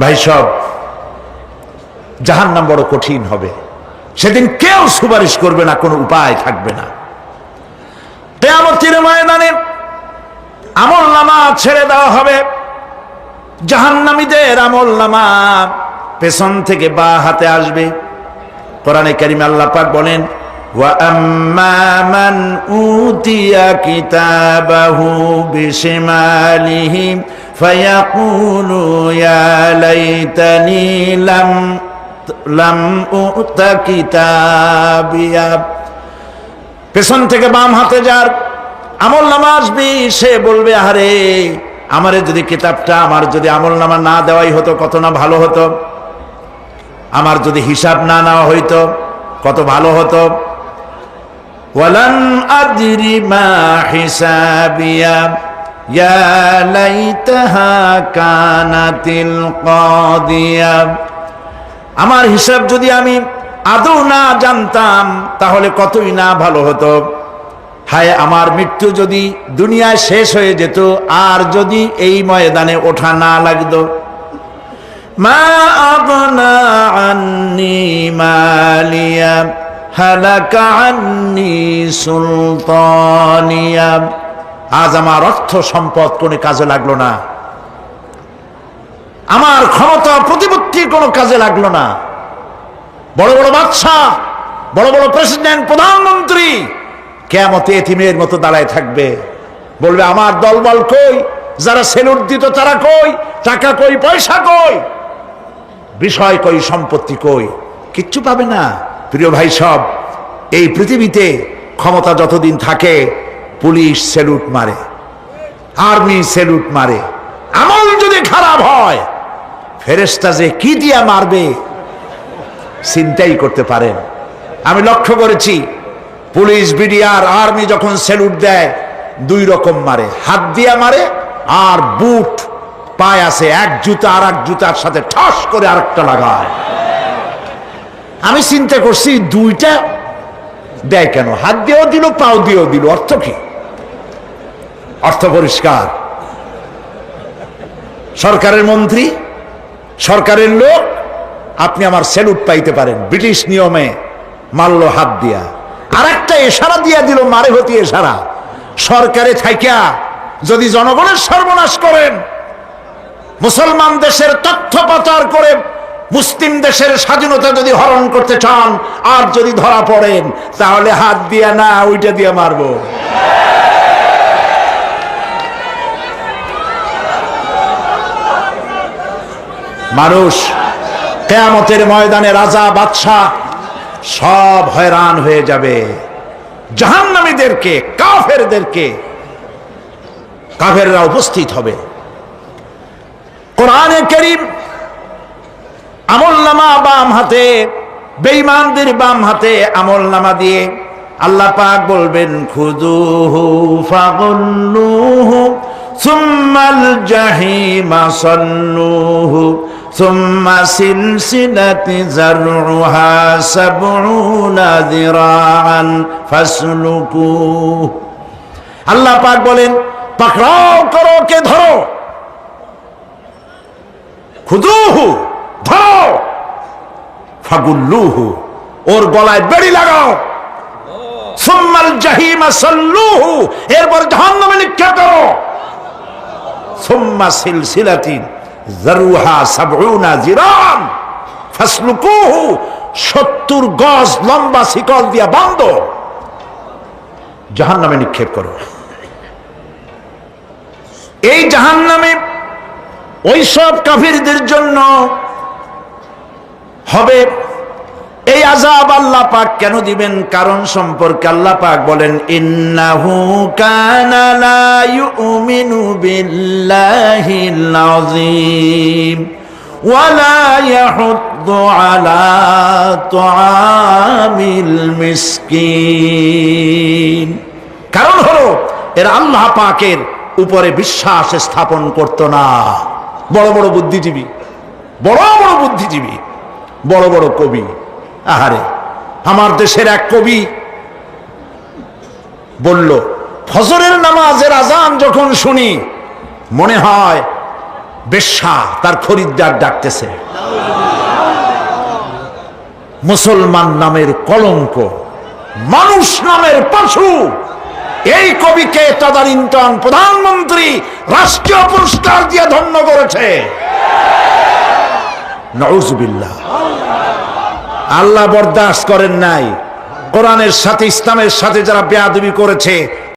ভাই সব, জাহান্নাম বড় কঠিন হবে। সেদিন কেউ সুপারিশ করবে না, কোনো উপায় থাকবে না। কিয়ামতের ময়দানে আমলনামা ছেড়ে দেওয়া হবে। জাহান্নামীদের আমলনামা পেছন থেকে বা হাতে আসবে। কোরআনে কারিমে আল্লাহ পাক বলেন, ওয়া আম্মা মান উতিয়া কিতাবাহু বিশিমালিহি ফায়াকুলু ইয়া লাইতানি লাম উতা কিতাবিয়া। পেছন থেকে বাম হাতে যার আমলনামা আসবে, সে বলবে, আরে আমারে যদি কিতাবটা, আমার যদি আমলনামা না দেওয়াই হতো কত না ভালো হতো, আমার যদি হিসাব না নেওয়া হইতো কত ভালো হতো। ওয়ালান আদরি মা হিসাবিয়া ইয়া লাইতাহা কানাতিল কাদিয়া। আমার হিসাব যদি আমি আদৌ না জানতাম তাহলে কতই না ভালো হতো। হায় আমার মৃত্যু যদি দুনিয়ায় শেষ হয়ে যেত, আর যদি এই ময়দানে ওঠা না লাগতো। মা আগনা আন্নি মালিয়া হালাকা আন্নি সুলতানিয়া। আজ আমার অর্থ সম্পদ কোনো কাজে লাগলো না, আমার ক্ষমতা প্রতিপত্তি কোনো কাজে লাগলো না। বড় বড় বাদশা, বড় বড় প্রেসিডেন্ট, প্রধানমন্ত্রী কিয়ামতে এতিমের মতো দাঁড়ায় থাকবে, বলবে আমার দলবল কই, যারা সেলুট দিত তারা কই, টাকা কই, পয়সা কই, বিষয় কই, সম্পত্তি কই, কিচ্ছু পাবে না। প্রিয় ভাই সব, এই পৃথিবীতে ক্ষমতা যতদিন থাকে পুলিশ সেলুট মারে, আর্মি সেলুট মারে। আমল যদি খারাপ হয় ফেরেশতা যে কি দিয়া মারবে চিন্তাই করতে পারেন। আমি লক্ষ্য করেছি, পুলিশ, বিডিআর, আর্মি যখন সেলুট দেয় দুই রকম মারে, হাত দিয়া মারে আর বুট পায় আছে, এক জুতা আর এক জুতার সাথে ঠস করে আরেকটা লাগায়। আমি চিন্তা করছি দুইটা দেয় কেন, হাত দিয়েও দিল পাও দিয়েও দিল, অর্থ কি? অর্থ পরিষ্কার। সরকারের মন্ত্রী, সরকারের লোক, আপনি আমার সেলুট পাইতে পারেন, ব্রিটিশ নিয়মে মারল হাত দিয়া, আর একটা ইশারা দিয়া দিল, মারে হতি ইশারা। সরকারে থাইকা যদি জনগণের সর্বনাশ করেন, মুসলমান দেশের তথ্য পাচার করে মুসলিম দেশের স্বাধীনতা যদি হরণ করতে চান, আর যদি ধরা পড়েন, তাহলে হাত দিয়া না ওইটা দিয়া মারবো। মানুষ কিয়ামতের ময়দানে রাজা বাদশা সব হয়রান হয়ে যাবে। জাহান্নামীদেরকে, কাফেরদেরকে, কাফেররা উপস্থিত হবে। কোরআনে কারীম আমলনামা বাম হাতে, বেঈমানদের বাম হাতে আমলনামা দিয়ে আল্লাহ পাক বলবেন, খুযুহু ফাগুল্লুহু সুম্মাল জাহিমা সাল্লুহু সুম্মা সিলসিলাতি যারউহা সাবউনা যিরাআন ফাসলুকুহু। আল্লাহ পাক বলেন, পাকড়াও করো, কে ধরো, খুযুহু ধরো, ফাগুল্লুহু ওর গলায় বেড়ি লাগাও, সুম্মাল জাহিমা সাল্লুহু এরপর জাহান্নামে নিক্ষেপ করো, সুম্মা সিলসিলাতিন যারউহা সাবউনা যিরাআন ফাসলুকুহু 70 গজ লম্বা শিকল দিয়া বাঁধো, জাহান্নামে নিক্ষেপ করো। এই জাহান্নামে ওই সব কাফিরদের জন্য হবে এই আযাব। আল্লাহ পাক কেন দিবেন কারণ সম্পর্কে আল্লাহ পাক বলেন, ইন্নাহু কানা লা ইউমিনু বিল্লাহিল আযীম ওয়া লা ইয়াহুদ্দু আলা তুআমিল মিসকিন। কারণ হলো এরা আল্লাহ পাকের উপরে বিশ্বাস স্থাপন করত না। বড় বড় বুদ্ধিজীবী, বড় বড় বুদ্ধিজীবী, বড় বড় কবি। আহারে, আমার দেশের এক কবি বলল, ফজরের নামাজের আজান যখন শুনি মনে হয় বেশ্যা তার খরিদ্দার ডাকতেছে। মুসলমান নামের কলঙ্ক, মানুষ নামের পশু। এই কবিকে তদানীন্তন প্রধানমন্ত্রী রাষ্ট্রীয় পুরস্কার দিয়ে ধন্য করেছে। নাউজুবিল্লাহ। আল্লাহ বরদাস্ত করেন নাই। কোরআনের সাথে ইসলামের সাথে যারা বেয়াদবি করেছে